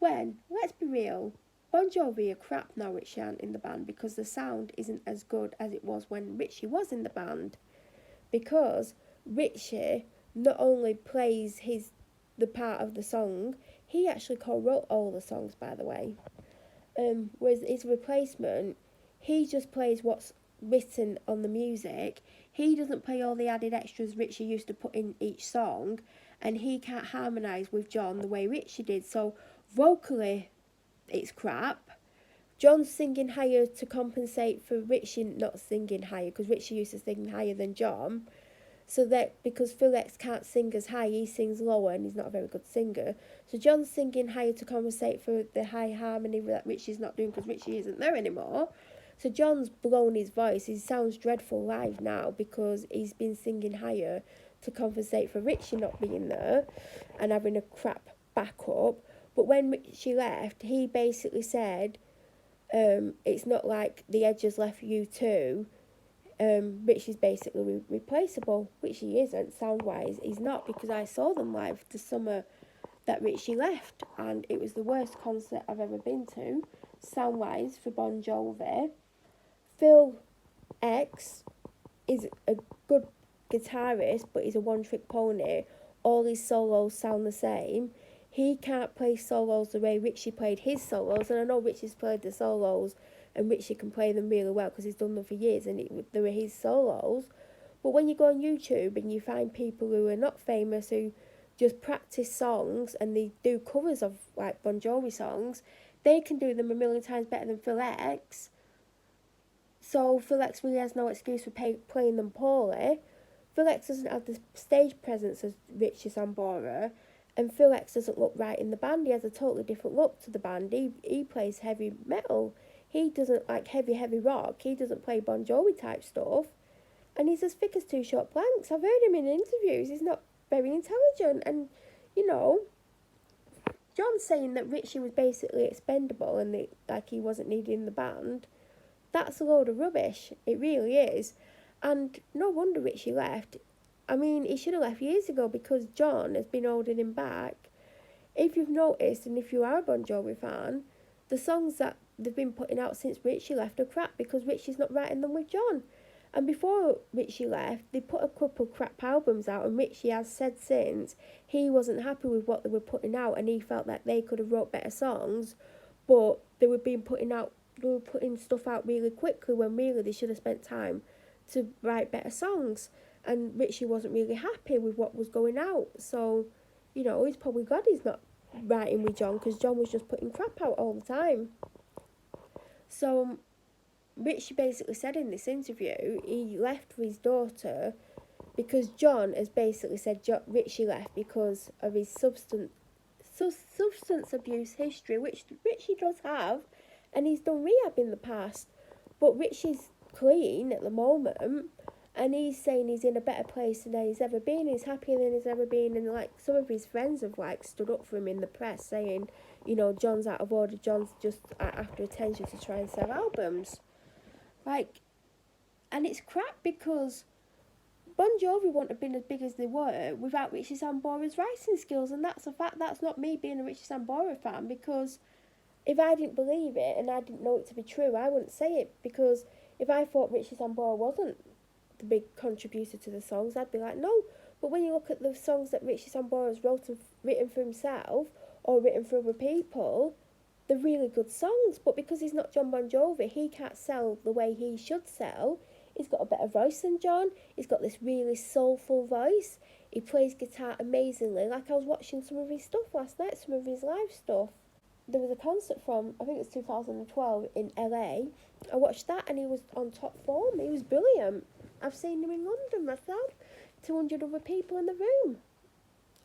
when, let's be real, Bon Jovi are crap now, Richie aren't in the band, because the sound isn't as good as it was when Richie was in the band. Because Richie not only plays the part of the song, he actually co-wrote all the songs, by the way. Whereas his replacement, he just plays what's written on the music. He doesn't play all the added extras Richie used to put in each song, and he can't harmonise with John the way Richie did. So vocally, it's crap. John's singing higher to compensate for Richie not singing higher, because Richie used to sing higher than John. So that because Phil X can't sing as high, he sings lower and he's not a very good singer. So John's singing higher to compensate for the high harmony that Richie's not doing because Richie isn't there anymore. So John's blown his voice. He sounds dreadful live now because he's been singing higher to compensate for Richie not being there and having a crap backup. But when Richie left, he basically said, it's not like the Edges left U2. Richie's basically replaceable, which he isn't sound-wise. He's not, because I saw them live the summer that Richie left, and it was the worst concert I've ever been to, sound-wise, for Bon Jovi. Phil X is a good guitarist, but he's a one-trick pony. All his solos sound the same. He can't play solos the way Richie played his solos, and I know Richie's played the solos and Richie can play them really well because he's done them for years and they were his solos. But when you go on YouTube and you find people who are not famous who just practice songs and they do covers of like Bon Jovi songs, they can do them a million times better than Phil X. So Phil X really has no excuse for playing them poorly. Phil X doesn't have the stage presence as Richie Sambora, and Phil X doesn't look right in the band. He has a totally different look to the band. He plays heavy metal. He doesn't like heavy rock. He doesn't play Bon Jovi type stuff. And he's as thick as two short planks. I've heard him in interviews. He's not very intelligent. And, you know, John's saying that Richie was basically expendable and like he wasn't needed in the band. That's a load of rubbish. It really is. And no wonder Richie left. I mean, he should have left years ago because John has been holding him back. If you've noticed, and if you are a Bon Jovi fan, the songs that they've been putting out since Richie left are crap because Richie's not writing them with John. And before Richie left, they put a couple of crap albums out, and Richie has said since he wasn't happy with what they were putting out, and he felt that they could have wrote better songs, but they were putting stuff out really quickly when really they should have spent time to write better songs. And Richie wasn't really happy with what was going out, so you know he's probably glad he's not writing with John because John was just putting crap out all the time. So Richie basically said in this interview he left for his daughter because John has basically said Richie left because of his substance abuse history, which Richie does have, and he's done rehab in the past. But Richie's clean at the moment, and he's saying he's in a better place than he's ever been. He's happier than he's ever been, and like some of his friends have like stood up for him in the press, saying, you know, John's out of order. John's just after attention to try and sell albums, like, and it's crap because Bon Jovi wouldn't have been as big as they were without Richie Sambora's writing skills, and that's a fact. That's not me being a Richie Sambora fan, because if I didn't believe it and I didn't know it to be true, I wouldn't say it, because if I thought Richie Sambora wasn't the big contributor to the songs, I'd be like, no. But when you look at the songs that Richie Sambora's written for himself or written for other people, they're really good songs. But because he's not John Bon Jovi, he can't sell the way he should sell. He's got a better voice than John. He's got this really soulful voice. He plays guitar amazingly. Like, I was watching some of his stuff last night, some of his live stuff. There was a concert from, I think it was 2012 in LA. I watched that and he was on top form. He was brilliant. I've seen him in London myself. 200 other people in the room.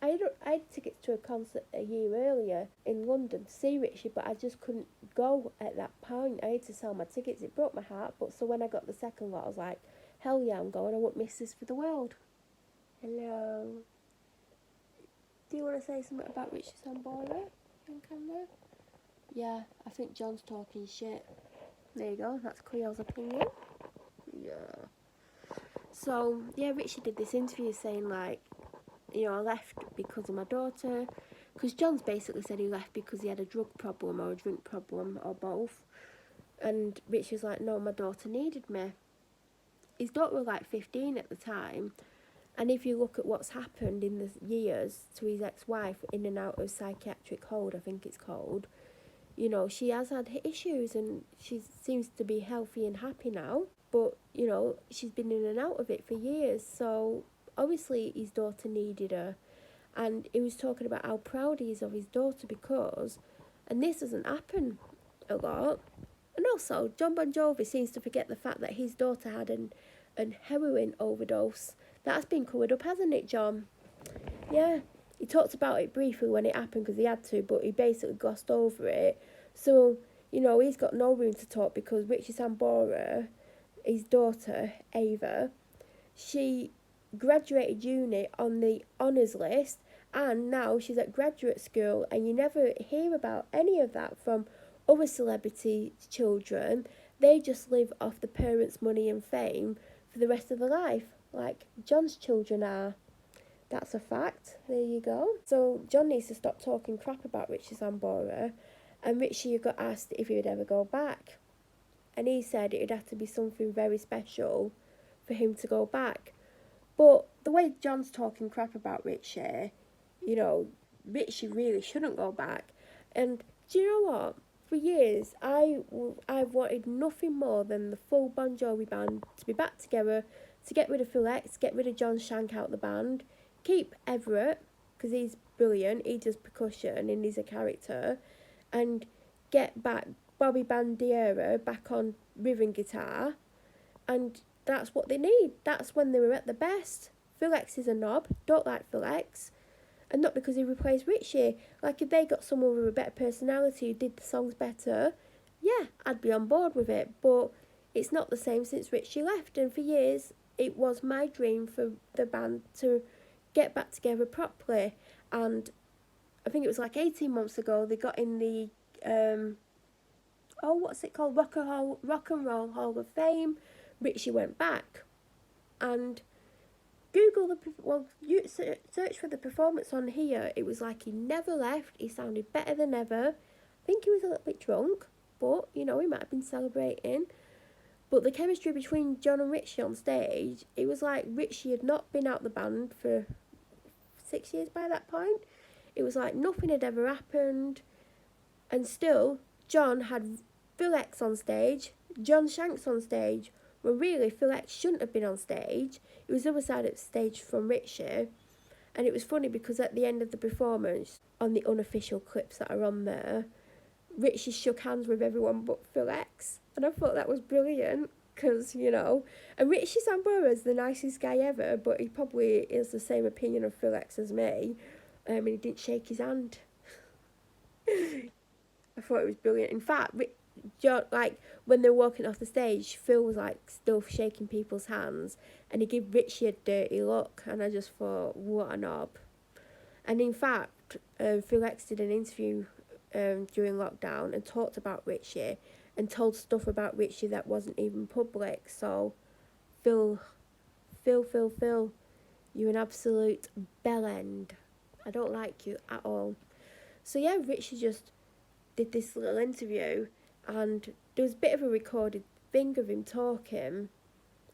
I had tickets to a concert a year earlier in London to see Richie, but I just couldn't go at that point. I had to sell my tickets. It broke my heart. But so when I got the second lot, I was like, hell yeah, I'm going. I won't miss this for the world. Hello. Do you want to say something about Richie Sambora on camera? Yeah, I think John's talking shit. There you go. That's Cleo's opinion. Yeah. So, yeah, Richie did this interview saying, like, you know, I left because of my daughter, because John's basically said he left because he had a drug problem or a drink problem or both. And Richie's like, no, my daughter needed me. His daughter was like 15 at the time. And if you look at what's happened in the years to his ex-wife in and out of psychiatric hold, I think it's called, you know, she has had issues and she seems to be healthy and happy now. But, you know, she's been in and out of it for years. So obviously his daughter needed her. And he was talking about how proud he is of his daughter because, and this doesn't happen a lot, and also John Bon Jovi seems to forget the fact that his daughter had an heroin overdose. That's been covered up, hasn't it, John? Yeah, he talked about it briefly when it happened because he had to, but he basically glossed over it. So, you know, he's got no room to talk because Richie Sambora, his daughter, Ava, she graduated uni on the honours list and now she's at graduate school, and you never hear about any of that from other celebrity children. They just live off the parents' money and fame for the rest of their life, like John's children are. That's a fact. There you go. So John needs to stop talking crap about Richie Sambora, and Richie got asked if he would ever go back, and he said it would have to be something very special for him to go back. But the way John's talking crap about Richie, you know, Richie really shouldn't go back. And do you know what? For years, I've wanted nothing more than the full Bon Jovi band to be back together, to get rid of Phil X, get rid of John Shank out the band, keep Everett, because he's brilliant, he does percussion and he's a character, and get back Bobby Bandiera back on rhythm guitar, and that's what they need. That's when they were at the best. Phil X is a knob, don't like Phil X. And not because he replaced Richie. Like, if they got someone with a better personality who did the songs better, yeah, I'd be on board with it. But it's not the same since Richie left. And for years, it was my dream for the band to get back together properly. And I think it was like 18 months ago, they got in the, what's it called? Rock and Roll Hall of Fame. Richie went back. And Google you search for the performance on here. It was like he never left. He sounded better than ever. I think he was a little bit drunk, but, you know, he might have been celebrating. But the chemistry between John and Richie on stage, it was like Richie had not been out the band for 6 years by that point. It was like nothing had ever happened. And still, John had Phil X on stage, John Shanks on stage. Well, really, Phil X shouldn't have been on stage. It was the other side of the stage from Richie. And it was funny because at the end of the performance, on the unofficial clips that are on there, Richie shook hands with everyone but Phil X. And I thought that was brilliant because, you know, and Richie Sambora is the nicest guy ever, but he probably is the same opinion of Phil X as me. And he didn't shake his hand. I thought it was brilliant. In fact, John, like, when they were walking off the stage, Phil was like still shaking people's hands, and he gave Richie a dirty look, and I just thought, what a knob. And in fact, Phil X did an interview during lockdown and talked about Richie and told stuff about Richie that wasn't even public. So Phil, you're an absolute bellend. I don't like you at all. So yeah, Richie just did this little interview, and there was a bit of a recorded thing of him talking,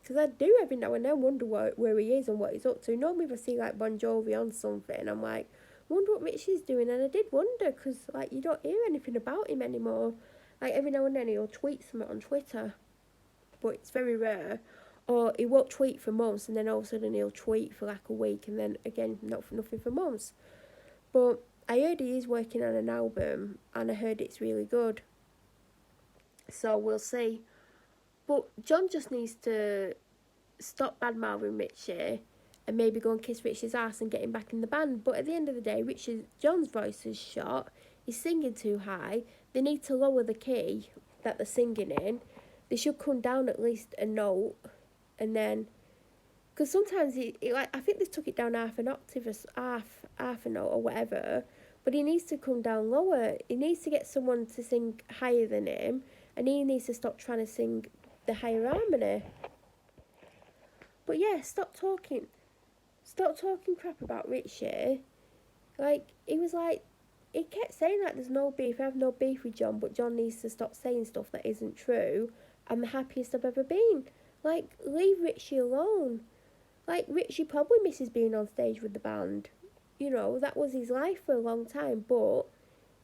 because I do every now and then wonder where he is and what he's up to. Normally if I see like Bon Jovi on something, I'm like, wonder what Richie's doing, and I did wonder, because like you don't hear anything about him anymore. Like every now and then he'll tweet something on Twitter, but it's very rare. Or he won't tweet for months, and then all of a sudden he'll tweet for like a week, and then again nothing for months. But I heard he is working on an album, and I heard it's really good. So we'll see. But John just needs to stop bad-mouthing Richie and maybe go and kiss Richie's ass and get him back in the band. But at the end of the day, John's voice is shot. He's singing too high. They need to lower the key that they're singing in. They should come down at least a note, and then, because sometimes I think they took it down half an octave, or half a note or whatever. But he needs to come down lower. He needs to get someone to sing higher than him, and he needs to stop trying to sing the higher harmony. But yeah, stop talking crap about Richie. Like, he was like he kept saying like there's no beef, I have no beef with John, but John needs to stop saying stuff that isn't true. I'm the happiest I've ever been. Like, leave Richie alone. Like, Richie probably misses being on stage with the band. You know, that was his life for a long time, but,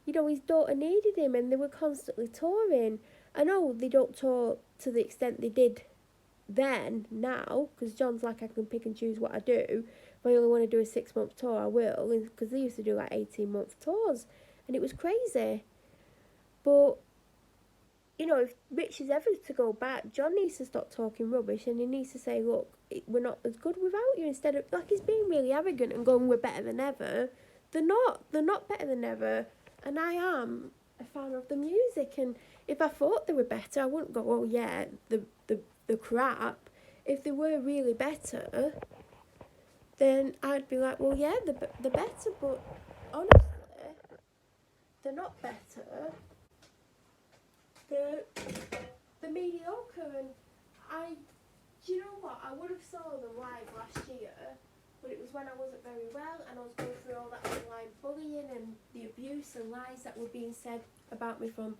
you know, his daughter needed him and they were constantly touring. I know they don't tour to the extent they did then, now, because John's like, I can pick and choose what I do. If I only want to do a 6-month tour, I will, because they used to do like 18-month tours, and it was crazy. But, you know, if Rich is ever to go back, John needs to stop talking rubbish, and he needs to say, look, we're not as good without you, instead of, like, he's being really arrogant and going, we're better than ever. They're not better than ever, and I am a fan of the music, and if I thought they were better, I wouldn't go, oh yeah, the crap. If they were really better, then I'd be like, well, yeah, they're better, but honestly, they're not better. They're mediocre, and do you know what? I would have saw them live last year, but it was when I wasn't very well, and I was going through all that online bullying and the abuse and lies that were being said about me from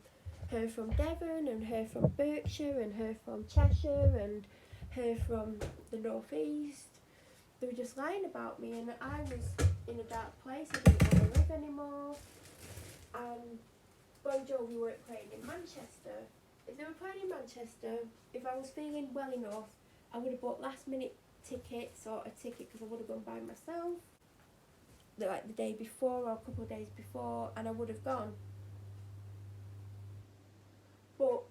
her from Devon, and her from Berkshire, and her from Cheshire, and her from the North East. They were just lying about me, and I was in a dark place. I didn't want to live anymore. And Bon Jovi weren't playing in Manchester. If they were playing in Manchester, if I was feeling well enough, I would have bought last minute tickets, or a ticket, because I would have gone by myself, like the day before or a couple of days before, and I would have gone. But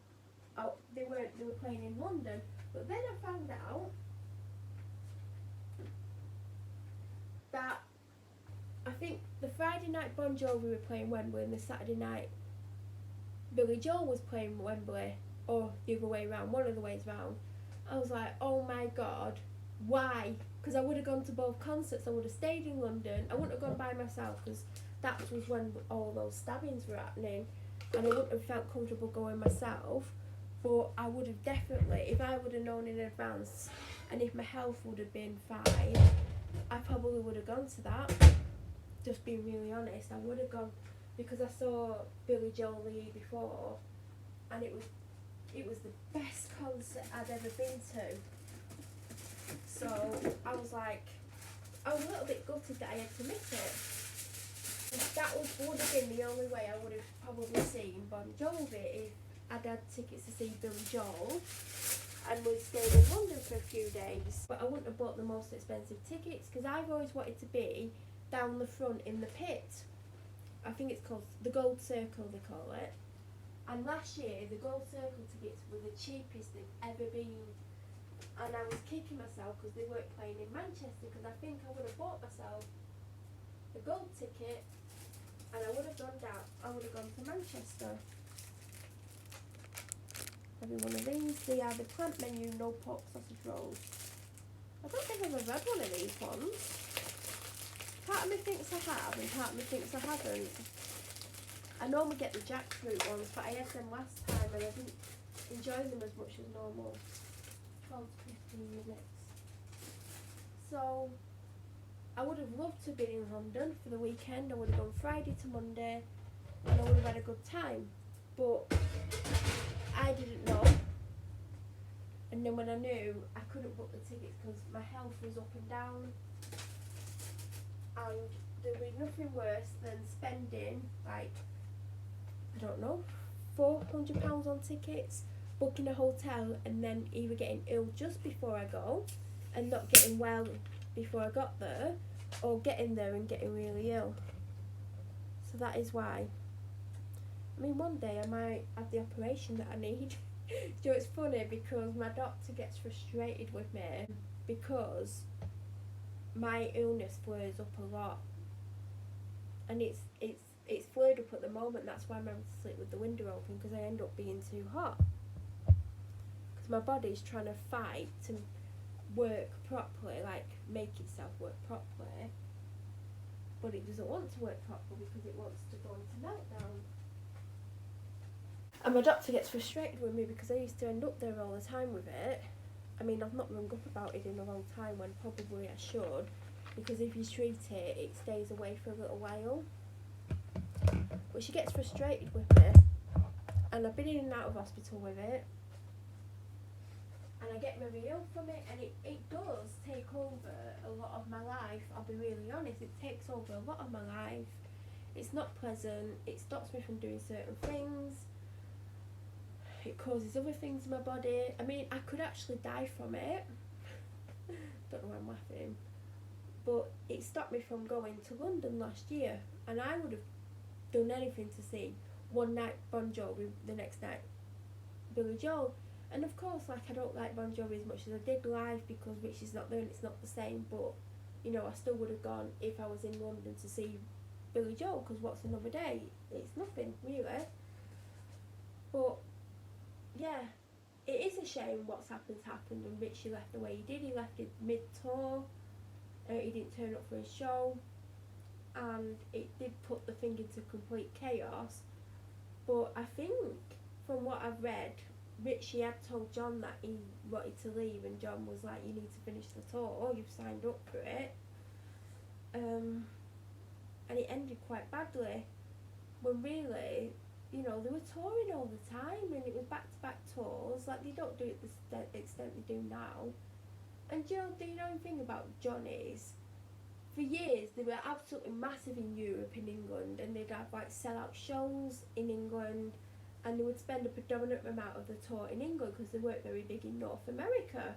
they were playing in London. But then I found out that I think the Friday night Bon Jovi were playing Wembley, and the Saturday night Billy Joel was playing Wembley, or the other way around, one of the ways round. I was like, oh my god, why? Because I would have gone to both concerts. I would have stayed in London. I wouldn't have gone by myself, because that was when all those stabbings were happening, and I wouldn't have felt comfortable going myself. But I would have definitely, if I would have known in advance, and if my health would have been fine, I probably would have gone to that. Just being really honest, I would have gone, because I saw Billy Joel the year before, and it was the best concert I'd ever been to. So I was like, I was a little bit gutted that I had to miss it. And that would have been the only way I would have probably seen Bon Jovi, if I'd had tickets to see Billy Joel and we stayed in London for a few days. But I wouldn't have bought the most expensive tickets, because I've always wanted to be down the front in the pit. I think it's called the Gold Circle, they call it. And last year, the Gold Circle tickets were the cheapest they've ever been. And I was kicking myself because they weren't playing in Manchester, because I think I would have bought myself a gold ticket and I would have gone to Manchester. Maybe one of these. They are the plant menu, no pork sausage rolls. I don't think I've ever had one of these ones. Part of me thinks I have, and part of me thinks I haven't. I normally get the jackfruit ones, but I had them last time and I didn't enjoy them as much as normal. 12 to 15 minutes. So, I would have loved to have been in London for the weekend. I would have gone Friday to Monday, and I would have had a good time. But I didn't know. And then when I knew, I couldn't book the tickets because my health was up and down. And there was nothing worse than spending, like, I don't know, £400 on tickets, booking a hotel, and then either getting ill just before I go and not getting well before I got there, or getting there and getting really ill. So that is why. I mean, one day I might have the operation that I need. So it's funny because my doctor gets frustrated with me because my illness flares up a lot, and it's flared up at the moment. That's why I'm having to sleep with the window open, because I end up being too hot, because my body's trying to fight to work properly, like make itself work properly, but it doesn't want to work properly because it wants to go into meltdown. And my doctor gets frustrated with me because I used to end up there all the time with it. I mean, I've not rung up about it in a long time, when probably I should, because if you treat it, it stays away for a little while. But she gets frustrated with me, and I've been in and out of hospital with it, and I get very ill from it, and it does take over a lot of my life. I'll be really honest, it takes over a lot of my life. It's not pleasant, it stops me from doing certain things, it causes other things in my body. I mean, I could actually die from it. Don't know why I'm laughing. But it stopped me from going to London last year, and I would have done anything to see one night Bon Jovi, the next night Billy Joel. And of course, like, I don't like Bon Jovi as much as I did live because Richie's not there and it's not the same, but you know, I still would have gone if I was in London to see Billy Joel, because what's another day? It's nothing really. But yeah, it is a shame what's happened, and Richie left the way he did. He left it mid-tour, he didn't turn up for his show, and it did put the thing into complete chaos. But I think, from what I've read, Richie had told John that he wanted to leave, and John was like, you need to finish the tour, you've signed up for it. And it ended quite badly, when really, you know, they were touring all the time, and it was back-to-back tours, like they don't do it the extent they do now. And do you know anything about John is, for years they were absolutely massive in Europe, in England, and they'd have like sell-out shows in England, and they would spend a predominant amount of the tour in England because they weren't very big in North America.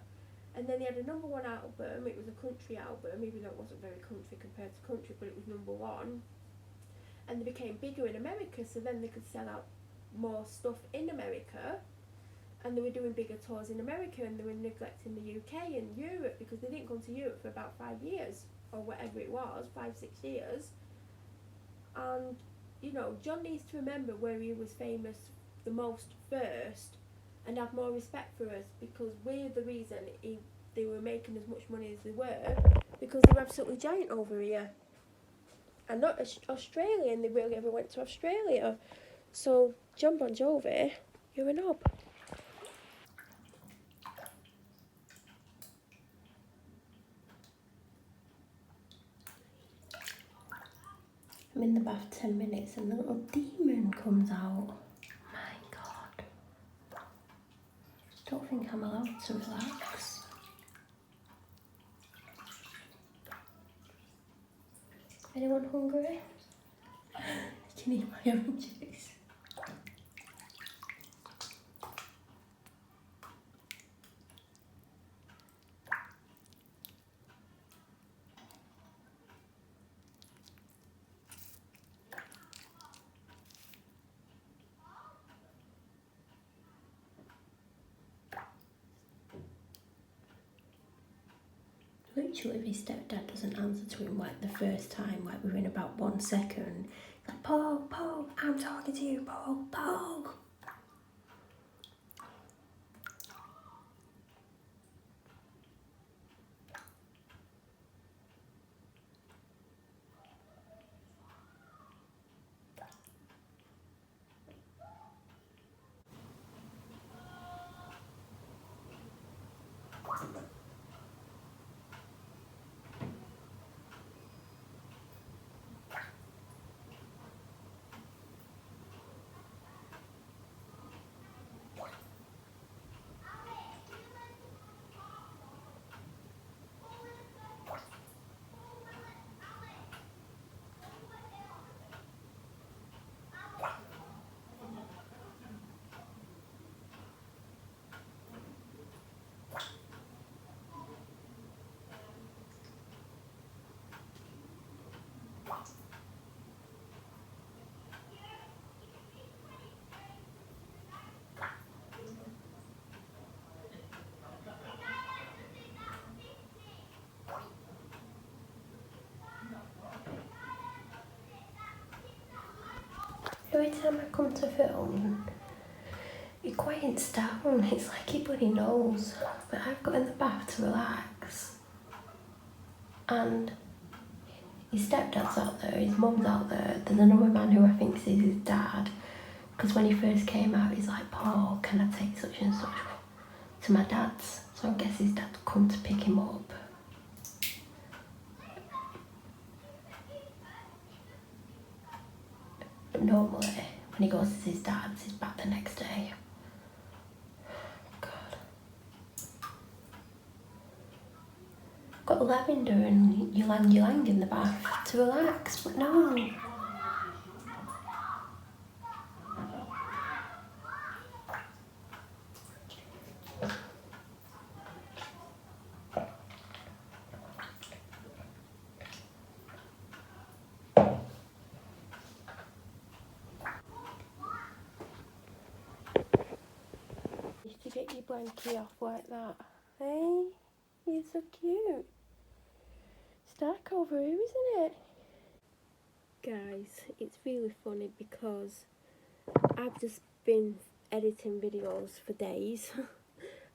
And then they had a number one album, it was a country album, even though it wasn't very country compared to country, but it was number one. And they became bigger in America, so then they could sell out more stuff in America, and they were doing bigger tours in America, and they were neglecting the UK and Europe because they didn't come to Europe for about 5 years, or whatever it was, 5-6 years. And you know, John needs to remember where he was famous the most first, and have more respect for us, because we're the reason they were making as much money as they were, because they're absolutely giant over here. And not Australian, they really ever went to Australia. So, John Bon Jovi, you're a knob. I'm in the bath 10 minutes and the little demon comes out. My God. Don't think I'm allowed to relax. Anyone hungry? I can eat my oranges. Literally, if his stepdad doesn't answer to him like the first time, like within about 1 second, like, Paul, I'm talking to you, Paul. Every time I come to film, it quiets down. It's like he bloody knows. But I've got in the bath to relax. And his stepdad's out there, his mum's out there, there's another man who I think is his dad. Because when he first came out, he's like, Paul, can I take such and such to my dad's? So I guess his dad come to pick him up. But normally, when he goes to his dad's, he's back the next day. God. Got lavender and ylang-ylang in the bath to relax, but no. To get your blankie off like that. Hey, you're so cute. It's dark over here, isn't it? Guys, it's really funny because I've just been editing videos for days.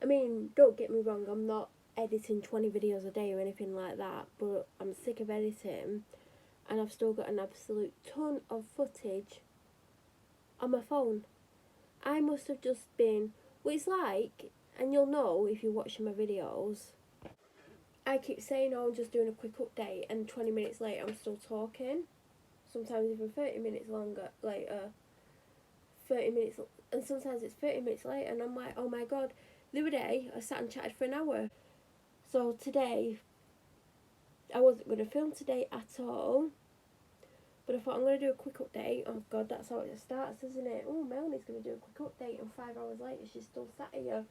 I mean, don't get me wrong, I'm not editing 20 videos a day or anything like that, but I'm sick of editing and I've still got an absolute ton of footage on my phone. I must have just been, well, it's like, and you'll know if you're watching my videos, I keep saying, oh, I'm just doing a quick update, and 20 minutes later I'm still talking. Sometimes even 30 minutes longer later. 30 minutes, and sometimes it's 30 minutes later, and I'm like, oh my god. The other day, I sat and chatted for an hour. So today, I wasn't going to film today at all, but I thought I'm going to do a quick update. Oh god, that's how it starts, isn't it? Oh, Melanie's going to do a quick update, and 5 hours later, she's still sat here.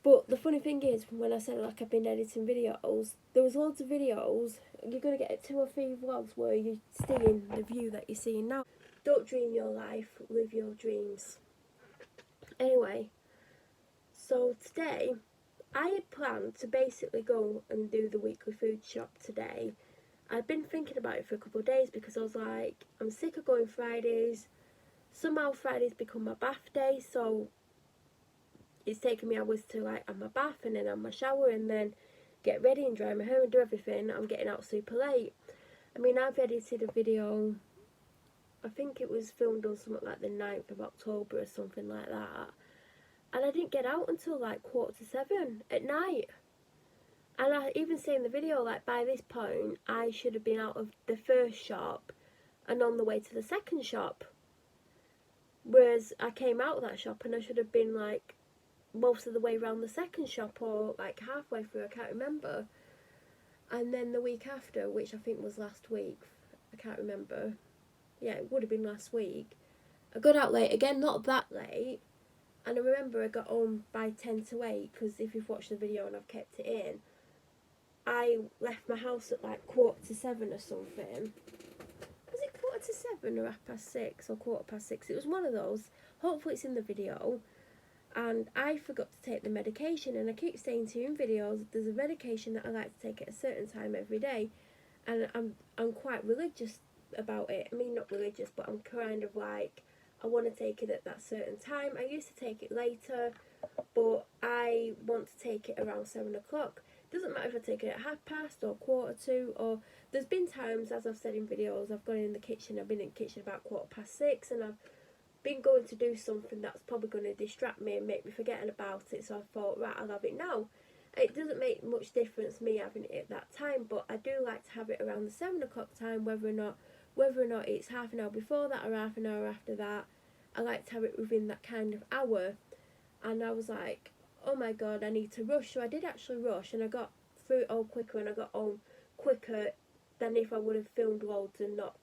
But the funny thing is, when I said like I've been editing videos, there was loads of videos. You're going to get 2 or 3 vlogs where you're seeing the view that you're seeing now. Don't dream your life, live your dreams. Anyway, so today, I had planned to basically go and do the weekly food shop today. I'd been thinking about it for a couple of days because I was like, I'm sick of going Fridays. Somehow Fridays become my bath day, so it's taken me hours to like have my bath and then have my shower and then get ready and dry my hair and do everything. I'm getting out super late. I mean, I've edited a video, I think it was filmed on something like the 9th of October or something like that. And I didn't get out until like 7:15 at night. And I even say in the video, like, by this point, I should have been out of the first shop and on the way to the second shop. Whereas I came out of that shop and I should have been, like, most of the way around the second shop or, like, halfway through, I can't remember. And then the week after, which I think was last week, I can't remember. Yeah, it would have been last week. I got out late, again, not that late. And I remember I got home by 10 to 8, because if you've watched the video and I've kept it in, I left my house at like 7:15 or something. Was it 7:45 or 6:30 or 6:15? It was one of those. Hopefully it's in the video. And I forgot to take the medication, and I keep saying to you in videos, there's a medication that I like to take at a certain time every day, and I'm quite religious about it. I mean, not religious, but I'm kind of like, I want to take it at that certain time. I used to take it later, but I want to take it around 7 o'clock. Doesn't matter if I take it at 2:30 or 2:45, or there's been times, as I've said in videos, I've gone in the kitchen, I've been in the kitchen about 6:15, and I've been going to do something that's probably going to distract me and make me forgetting about it, so I thought, right, I'll have it now. It doesn't make much difference me having it at that time, but I do like to have it around the 7 o'clock time, whether or not it's half an hour before that or half an hour after that. I like to have it within that kind of hour. And I was like, oh my god, I need to rush. So I did actually rush, and I got through it all quicker, and I got home quicker than if I would have filmed loads and not,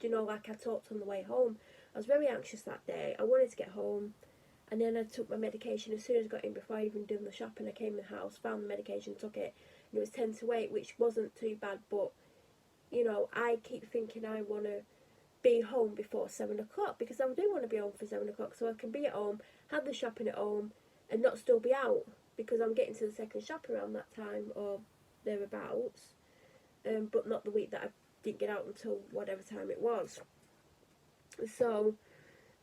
like I talked on the way home. I was very anxious that day. I wanted to get home, and then I took my medication as soon as I got in. Before I even done the shopping, I came in the house, found the medication, took it, and it was 10 to 8, which wasn't too bad, but, I keep thinking I want to be home before 7 o'clock, because I do want to be home for 7 o'clock, so I can be at home, have the shopping at home, and not still be out, because I'm getting to the second shop around that time or thereabouts, but not the week that I didn't get out until whatever time it was. So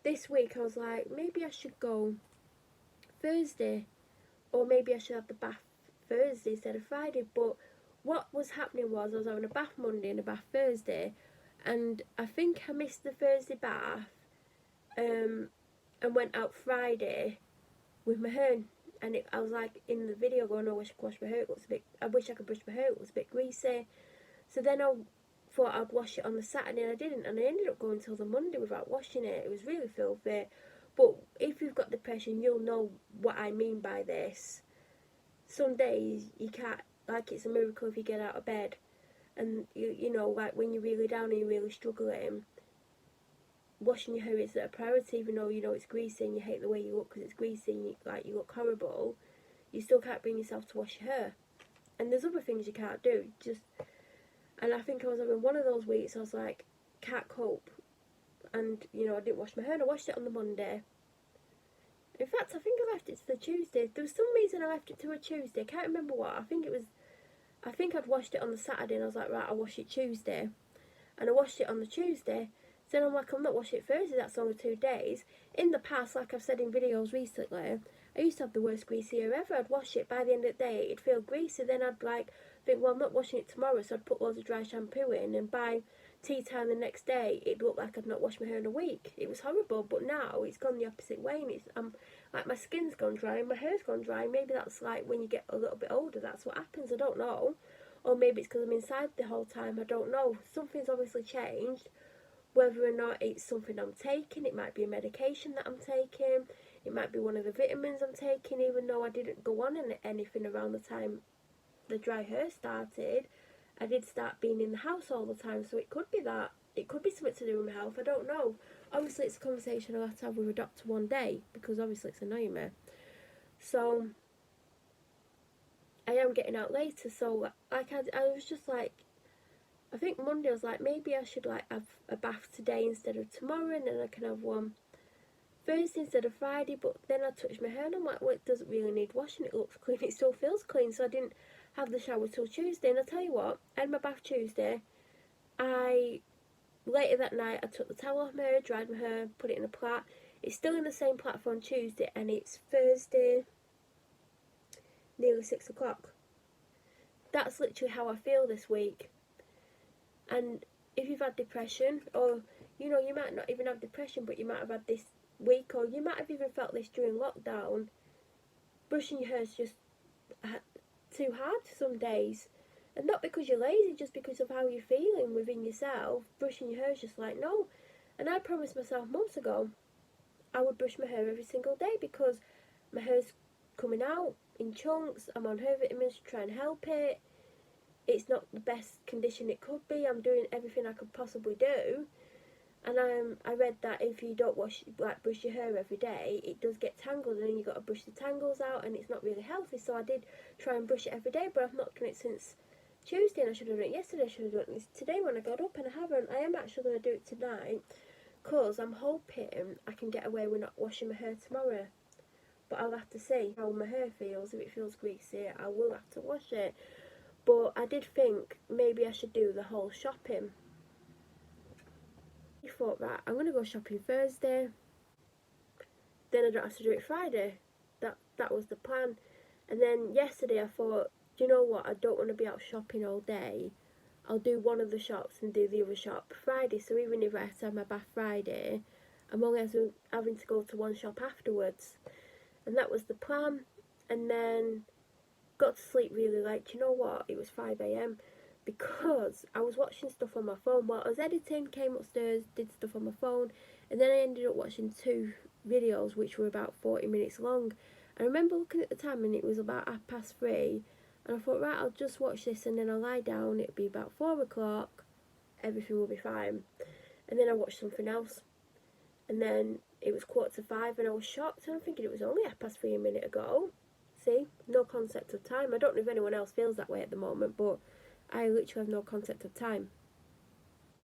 this week I was like, maybe I should go Thursday, or maybe I should have the bath Thursday instead of Friday. But what was happening was I was having a bath Monday and a bath Thursday, and I think I missed the Thursday bath, and went out Friday with my hair, and I was like in the video going, oh, I wish I could wash my hair, I wish I could brush my hair, it was a bit greasy. So then thought I'd wash it on the Saturday, and I didn't, and I ended up going till the Monday without washing it. It was really filthy. But if you've got depression, you'll know what I mean by this. Some days you can't, like, it's a miracle if you get out of bed, and you know, like when you're really down and you're really struggling, washing your hair is a priority, even though you know it's greasy and you hate the way you look because it's greasy and you look horrible. You still can't bring yourself to wash your hair, and there's other things you can't do. And I think I was having one of those weeks. I was like, can't cope, and you know, I didn't wash my hair. And I washed it on the Monday. In fact, I think I left it to the Tuesday. There was some reason I left it to a Tuesday. I can't remember what. I think I'd washed it on the Saturday, and I was like, right, I'll wash it Tuesday. And I washed it on the Tuesday. So then I'm like, I'm not washing it Thursday, that's only 2 days. In the past, like I've said in videos recently, I used to have the worst greasy hair ever. I'd wash it, by the end of the day, it'd feel greasy. Then I'd think, well, I'm not washing it tomorrow, so I'd put loads of dry shampoo in, and by tea time the next day, it'd look like I'd not washed my hair in a week. It was horrible, but now it's gone the opposite way, and like, my skin's gone dry, and my hair's gone dry. Maybe that's like when you get a little bit older, that's what happens, I don't know. Or maybe it's because I'm inside the whole time, I don't know. Something's obviously changed. Whether or not it's something I'm taking, it might be a medication that I'm taking, it might be one of the vitamins I'm taking, even though I didn't go on anything around the time the dry hair started. I did start being in the house all the time, so it could be that. It could be something to do with my health, I don't know. Obviously it's a conversation I'll have to have with a doctor one day, because obviously it's annoying me. So I am getting out later, so I was just like, I think Monday I was like, maybe I should like have a bath today instead of tomorrow, and then I can have one Thursday instead of Friday. But then I touched my hair and I'm like, well, it doesn't really need washing, it looks clean, it still feels clean. So I didn't have the shower till Tuesday, and I tell you what, I had my bath Tuesday. Later that night I took the towel off my hair, dried my hair, put it in a plait. It's still in the same plait on Tuesday, and it's Thursday, nearly 6 o'clock. That's literally how I feel this week. And if you've had depression, or you know, you might not even have depression, but you might have had this week, or you might have even felt this during lockdown, brushing your hair is just too hard some days. And not because you're lazy, just because of how you're feeling within yourself. Brushing your hair is just like, no. And I promised myself months ago I would brush my hair every single day, because my hair's coming out in chunks. I'm on hair vitamins to try and help it. It's not the best condition it could be. I'm doing everything I could possibly do. And I read that if you don't brush your hair every day, it does get tangled, and then you've got to brush the tangles out, and it's not really healthy. So I did try and brush it every day, but I've not done it since Tuesday, and I should have done it yesterday. I should have done it today when I got up, and I haven't. I am actually going to do it tonight, because I'm hoping I can get away with not washing my hair tomorrow. But I'll have to see how my hair feels. If it feels greasy, I will have to wash it. But I did think maybe I should do the whole shopping. I thought, right, I'm going to go shopping Thursday, then I don't have to do it Friday. That was the plan. And then yesterday I thought, do you know what, I don't want to be out shopping all day. I'll do one of the shops and do the other shop Friday. So even if I have to have my bath Friday, I'm only having to go to one shop afterwards. And that was the plan. And then got to sleep really late. Do you know what, it was 5 a.m. because I was watching stuff on my phone while I was editing, came upstairs, did stuff on my phone, and then I ended up watching 2 videos which were about 40 minutes long. I remember looking at the time and it was about 3:30, and I thought, right, I'll just watch this and then I'll lie down, it'll be about 4 o'clock, everything will be fine. And then I watched something else, and then it was 4:45 and I was shocked, and I'm thinking it was only 3:30 a minute ago. See, no concept of time. I don't know if anyone else feels that way at the moment, but I literally have no concept of time.